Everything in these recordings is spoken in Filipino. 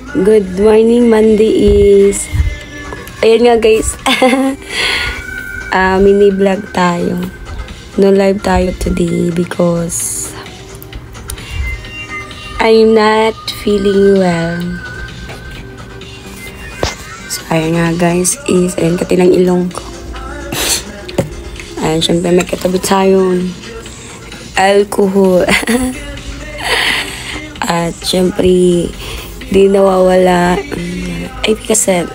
Good morning, Monday is... Ayan nga guys. Mini vlog tayo. No live tayo today because I'm not feeling well. So, ayan nga guys is... Ayan katilang ilong ko. Ayan, syempre may katabi tayong alcohol. At syempre di nawawala ay kasi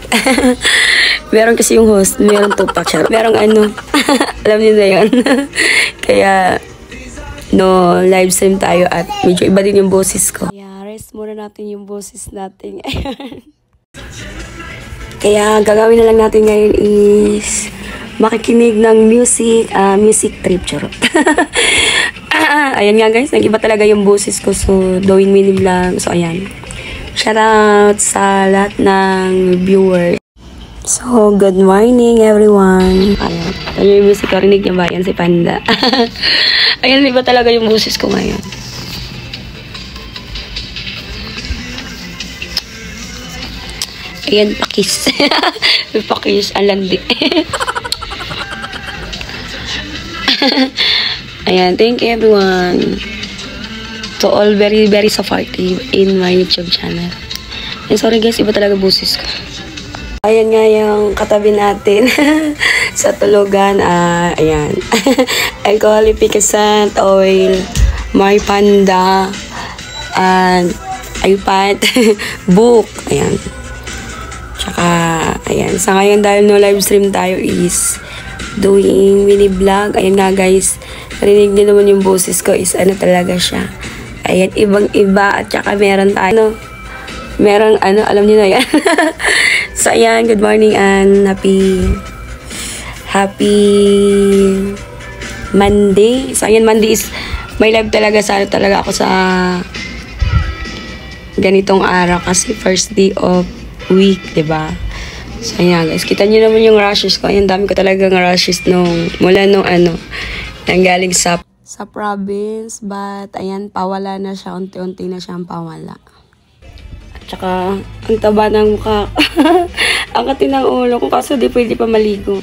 meron kasi yung host, meron tupak siya, merong ano alam niyo na yun. Kaya no live stream tayo at medyo iba din yung boses ko, kaya rest muna natin yung boses natin. Kaya gagawin na lang natin ngayon is makikinig ng music trip, charot. Ayan nga guys, nag-iba talaga yung boses ko, so doing mini vlog. So ayan, shout out sa lahat ng viewers. So good morning everyone. Ayan, yung music ko, rinig niyo ba? Ayan si Panda. Ayan, iba talaga yung boses ko ngayon. Ayan, pakis. Pakis, ang landi. Ayan, thank you everyone. To all very supportive in my YouTube channel. And sorry guys, iba talaga boses ko. Ayan nga yung katabi natin sa tulugan. Ayan. Alcohol, efficacent oil, my Panda, and iPad, book. Ayan. Tsaka, ayan. Sa ngayon dahil no live stream tayo is doing mini vlog. Ayan nga guys, narinig niyo naman yung boses ko is ano talaga siya. Ayan, ibang iba at saka meron tayo, meron ano, alam niyo na yan. So ayan, good morning and happy Monday. So ayan, Monday is may live talaga, sana talaga ako sa ganitong araw kasi first day of week, diba? So ayan guys, kita niyo naman yung rashes ko. Ayan, dami ko talagang rashes mula nung ano, nanggaling sa province, but ayan, pawala na siya, unti-unti na siyang pawala. At saka ang taba ng mukha. Ang kati ng ulo ko, kaso di pwede pa maligo.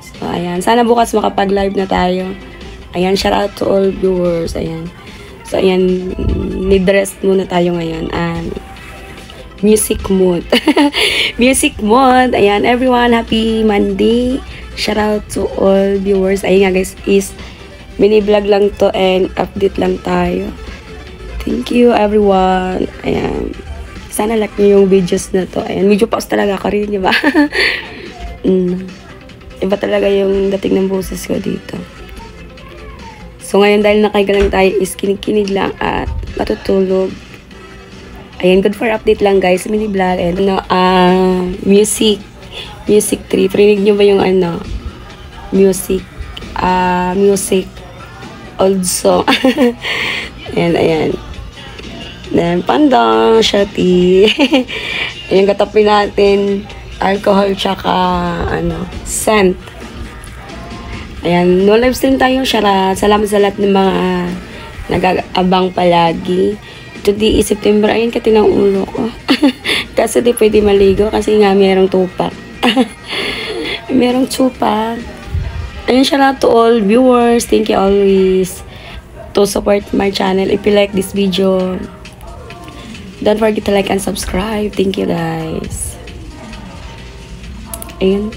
So ayan, sana bukas makapag-live na tayo. Ayan, shout out to all viewers. Ayan, so ayan, need-rest muna tayo ngayon and music mood. Music mood. Ayan, everyone, happy Monday. Shout out to all viewers. Ayan nga guys, is mini vlog lang to and update lang tayo. Thank you everyone. Ayan, sana like nyo yung videos na to. Ayan, medyo pause talaga ako rin, diba? Iba talaga yung dating ng boses ko dito. So ngayon dahil nakahiga lang tayo is kinig-kinig lang at matutulog. Ayan, good for update lang guys, mini vlog. And ano, music trip. Rinig nyo ba yung ano, music old song. Ayan. Then Panda, Shati. Ayan, katapi natin alcohol tsaka ano, scent. Ayan, no live stream tayo. Salamat sa lahat ng mga nag-aabang palagi. Today is September. Ayan, kati ng ulo ko. Kasi di pwede maligo kasi nga merong tupak. Merong tupak. Ayan, shout out to all viewers. Thank you always to support my channel. If you like this video, don't forget to like and subscribe. Thank you guys. Ayan.